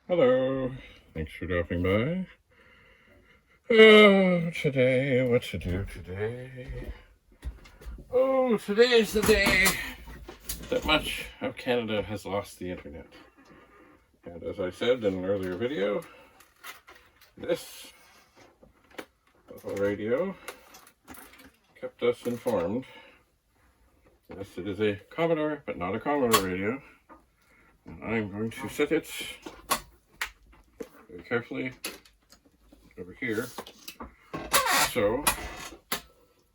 Hello, thanks for dropping by. Oh, today, what to do today? Oh, today is the day that much of Canada has lost the internet. And as I said in an earlier video, this little radio kept us informed. Yes, it is a Commodore, but not a Commodore radio. And I'm going to set it very carefully over here so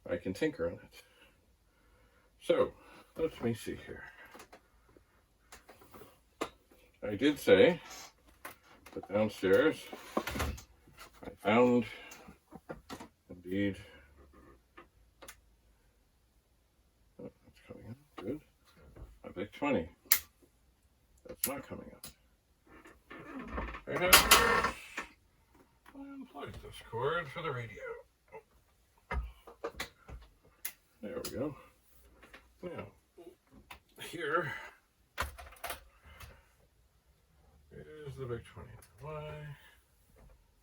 I can tinker on it. So, let me see here. I did say that downstairs I found, indeed, oh, that's coming up, good, a Vic-20. That's not coming up. I have unplugged this cord for the radio. There we go. Now, here is the Vic-20. Why?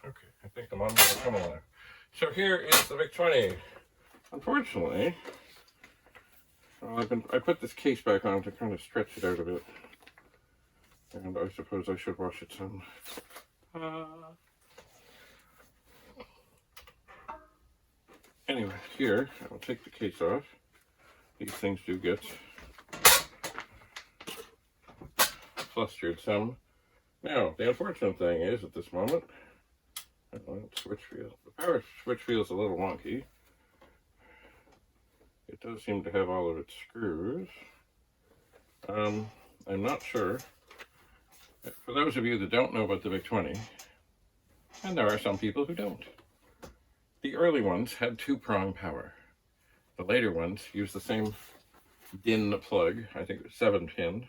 Okay, I think I'm on the come on. So here is the Vic-20. Unfortunately, I put this case back on to kind of stretch it out a bit, and I suppose I should wash it some. Anyway, here I'll take the case off. These things do get flustered some. Now, the unfortunate thing is at this moment, switch wheel. The power switch wheel is a little wonky. It does seem to have all of its screws. I'm not sure. For those of you that don't know about the Vic-20, and there are some people who don't, the early ones had two-prong power. The later ones used the same DIN plug, I think it was 7-pin,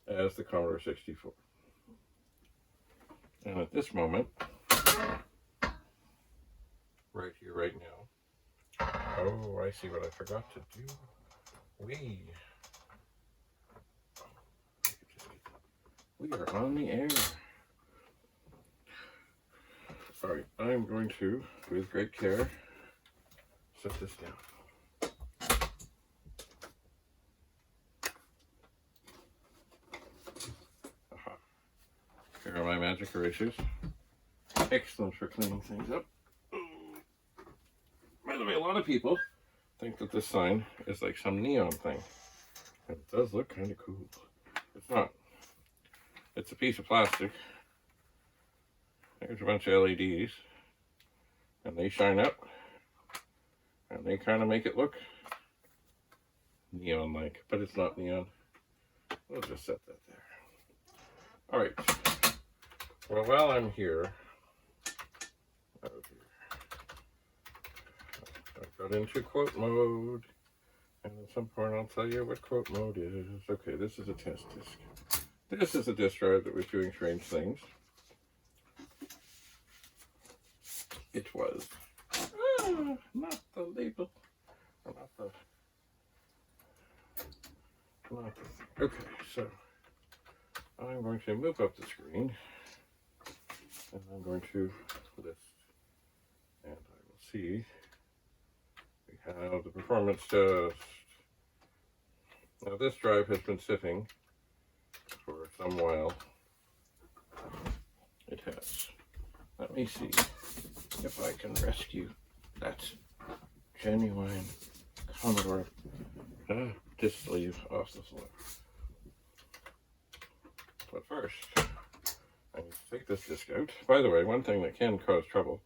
as the Commodore 64. And at this moment, right here, right now, oh, I see what I forgot to do. We are on the air. All right, I'm going to, with great care, set this down. Aha. Here are my magic erasers. Excellent for cleaning things up. By the way, a lot of people think that this sign is like some neon thing. And it does look kind of cool. It's not. It's a piece of plastic. There's a bunch of LEDs. And they shine up. And they kind of make it look neon-like. But it's not neon. We'll just set that there. Alright. Well, while I'm here, I got into quote mode. And at some point I'll tell you what quote mode is. Okay, this is a test disk. This is a disk drive that was doing strange things. It was not the label, okay, so I'm going to move up the screen and I'm going to list, and I will see we have the performance test. Now this drive has been sitting for some while. It has. Let me see if I can rescue that genuine Commodore disk sleeve off the floor. But first, I need to take this disc out. By the way, one thing that can cause trouble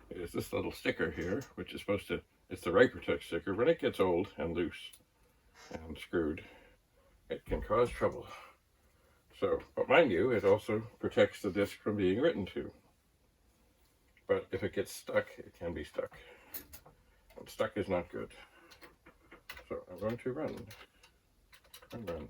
is this little sticker here, which is supposed to, it's the Write Protect sticker. When it gets old and loose and screwed, it can cause trouble. So, but mind you, it also protects the disc from being written to. But if it gets stuck, it can be stuck. And stuck is not good. So I'm going to run run.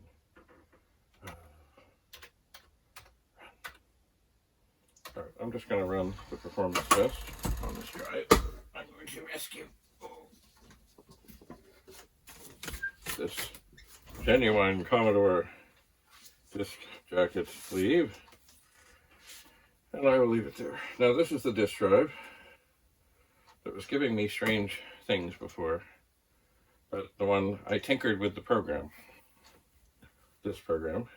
All right, I'm just going to run the performance test on this drive. I'm going to rescue this genuine Commodore disk jacket sleeve, and I will leave it there. Now, this is the disk drive that was giving me strange things before, but the one I tinkered with the program, this program,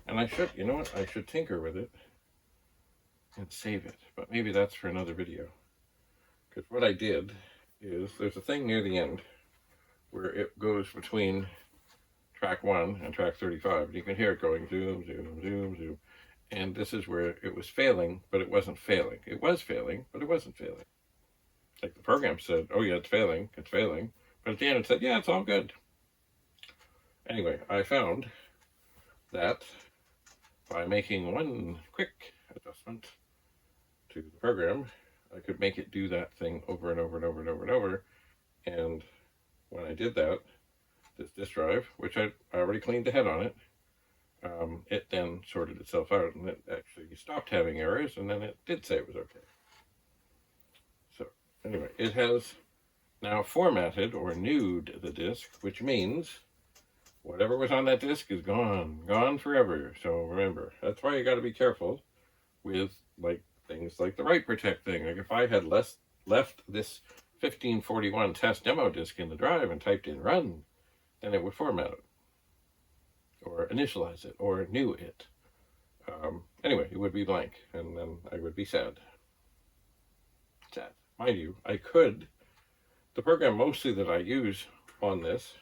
and I should, you know what, I should tinker with it and save it, but maybe that's for another video. Because what I did is, there's a thing near the end where it goes between track 1 and track 35, and you can hear it going zoom, zoom, zoom, zoom, and this is where it was failing, but it wasn't failing. It was failing, but it wasn't failing. Like the program said, oh yeah, it's failing, but at the end it said, yeah, it's all good. Anyway, I found that by making one quick adjustment to the program, I could make it do that thing over and over and over and over and over. And when I did that, this disk drive, which I already cleaned the head on it, it then sorted itself out, and it actually stopped having errors, and then it did say it was okay. So anyway, it has now formatted or newed the disk, which means whatever was on that disk is gone forever. So remember, that's why you got to be careful with like things like the write protect thing. Like if I had left this 1541 test demo disk in the drive and typed in run, then it would format it or initialize it or new it. Anyway, it would be blank, and then I would be sad. Mind you, I could, the program mostly that I use on this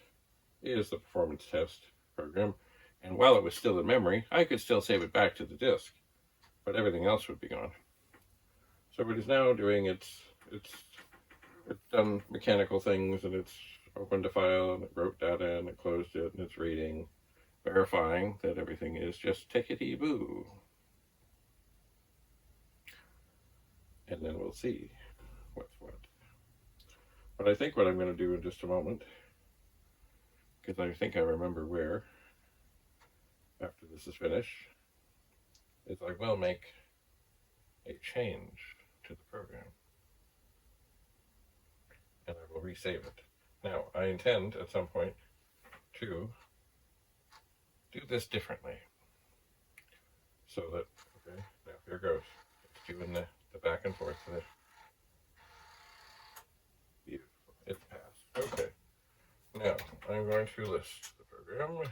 is the performance test program, and while it was still in memory, I could still save it back to the disk, but everything else would be gone. So it is now doing it's done mechanical things, and it's opened a file, and it wrote data, and it closed it, and it's reading, verifying that everything is just tickety-boo. And then we'll see what's what. But I think what I'm going to do in just a moment, because I think I remember where, after this is finished, is I will make a change to the program. And I will resave it. Now, I intend at some point to do this differently. So that, okay, now here goes. It's doing the back and forth of it. Beautiful. It passed. Okay. Now, I'm going to list the program.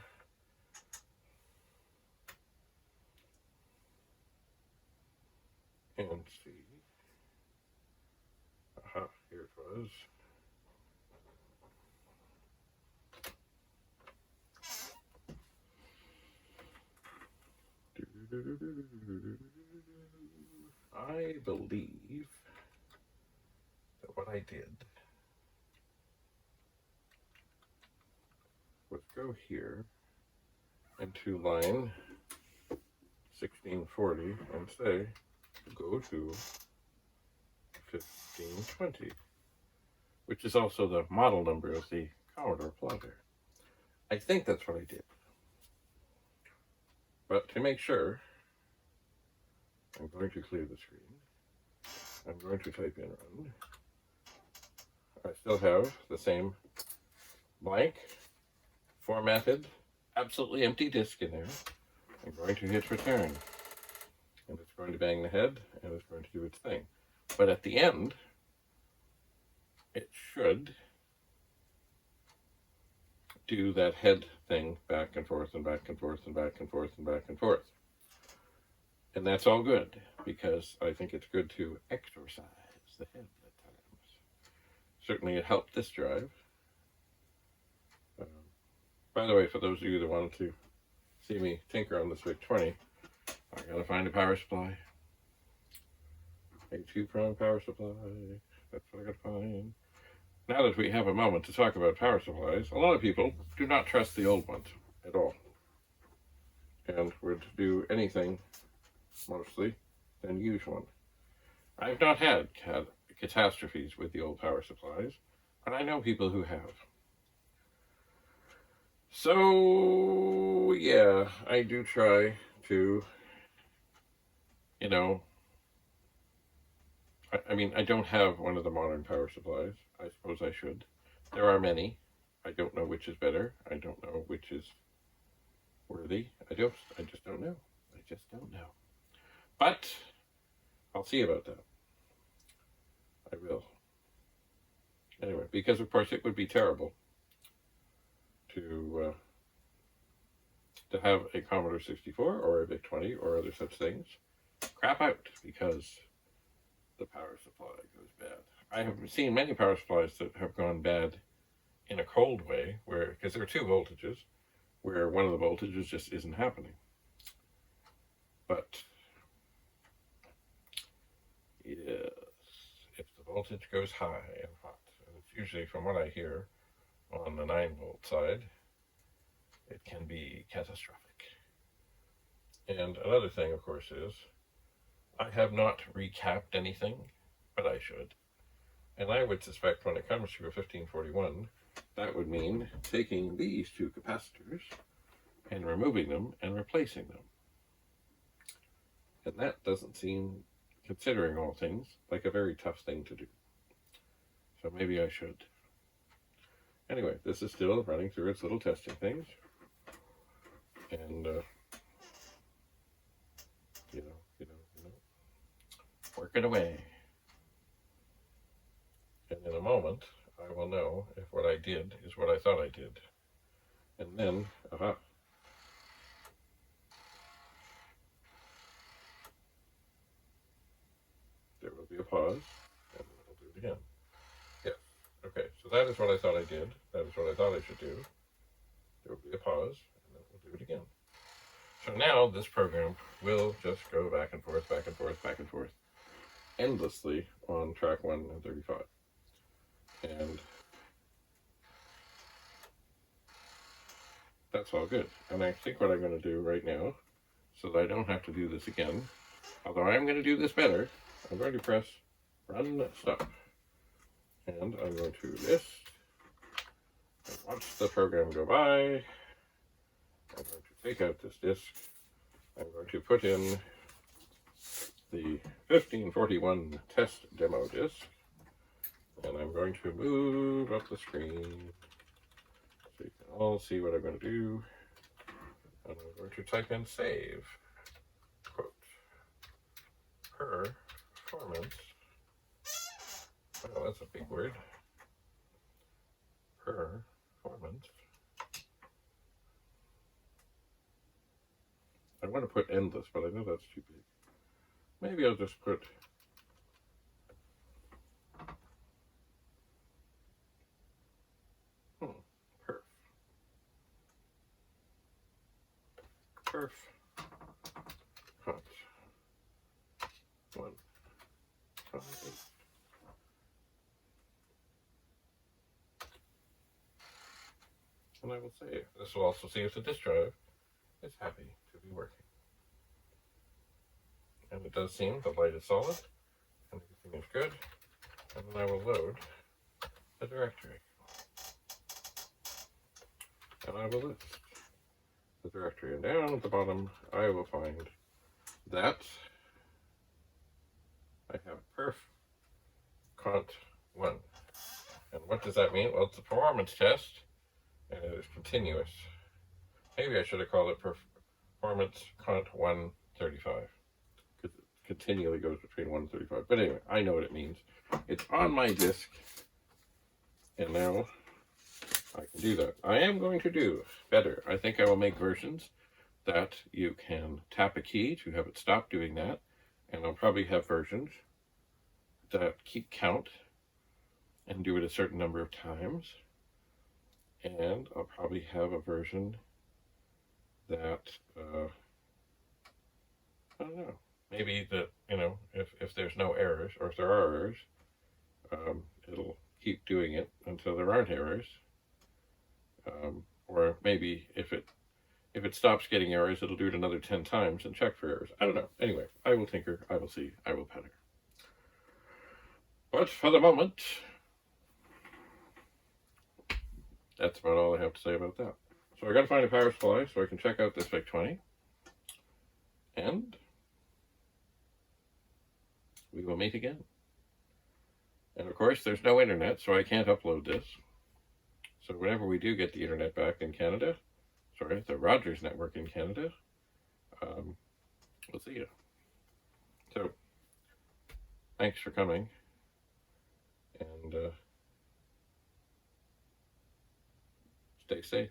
And see. Aha, here it was. I believe that what I did was go here into line 1640 and say go to 1520, which is also the model number of the Commodore plotter. I think that's what I did. But to make sure, I'm going to clear the screen. I'm going to type in run. I still have the same blank, formatted, absolutely empty disk in there. I'm going to hit return. And it's going to bang the head, and it's going to do its thing. But at the end, it should do that head thing back and forth and back and forth and back and forth and back and forth. And that's all good, because I think it's good to exercise the head at times. Certainly it helped this drive. By the way, for those of you that wanted to see me tinker on this Vic-20, I gotta find a power supply. A 2-prong power supply. That's what I gotta find. Now that we have a moment to talk about power supplies, a lot of people do not trust the old ones at all, and would do anything, mostly, than use one. I've not had catastrophes with the old power supplies, but I know people who have. So, yeah, I do try to, you know, I mean, I don't have one of the modern power supplies. I suppose I should. There are many. I don't know which is better. I don't know which is worthy. I just don't know. I just don't know. But I'll see about that. I will. Anyway, because of course it would be terrible to have a Commodore 64 or a Vic-20 or other such things crap out because the power supply goes bad. I have seen many power supplies that have gone bad in a cold way, where because there are two voltages, where one of the voltages just isn't happening. But yes, if the voltage goes high and hot, and it's usually, from what I hear, on the 9-volt side, it can be catastrophic. And another thing, of course, is I have not recapped anything, but I should. And I would suspect when it comes to a 1541, that would mean taking these two capacitors and removing them and replacing them. And that doesn't seem, considering all things, like a very tough thing to do. So maybe I should. Anyway, this is still running through its little testing things. And, work it away. And in a moment, I will know if what I did is what I thought I did. And then, there will be a pause, and then we'll do it again. Yes. Okay, so that is what I thought I did. That is what I thought I should do. There will be a pause, and then we'll do it again. So now this program will just go back and forth, back and forth, back and forth, endlessly on track 1 and 35. And that's all good. And I think what I'm going to do right now, so that I don't have to do this again, although I am going to do this better, I'm going to press run stop. And I'm going to list and watch the program go by. I'm going to take out this disk. I'm going to put in the 1541 test demo disk. And I'm going to move up the screen so you can all see what I'm going to do. And I'm going to type in save, quote, performance. Oh, that's a big word. Performance. I want to put endless, but I know that's too big. Maybe I'll just put perf hot 1, 5, 8. And I will save. This will also see if the disk drive is happy to be working. And it does seem the light is solid and everything is good. And then I will load the directory. And I will list the directory. And down at the bottom, I will find that I have perf cont 1. And what does that mean? Well, it's a performance test, and it is continuous. Maybe I should have called it performance cont 135, because it continually goes between 1 and 35. But anyway, I know what it means. It's on my disk, and now I can do that. I am going to do better. I think I will make versions that you can tap a key to have it stop doing that, and I'll probably have versions that keep count and do it a certain number of times, and I'll probably have a version that I don't know, maybe that, if there's no errors, or if there are errors, it'll keep doing it until there aren't errors, or maybe if it stops getting errors, it'll do it another 10 times and check for errors. I don't know. Anyway, I will tinker, I will see, I will panic. But for the moment, that's about all I have to say about that. So I gotta find a power supply so I can check out this Vic-20. And we will meet again. And of course, there's no internet, so I can't upload this. So whenever we do get the internet back in Canada, sorry, the Rogers network in Canada, we'll see you. So, thanks for coming. And stay safe.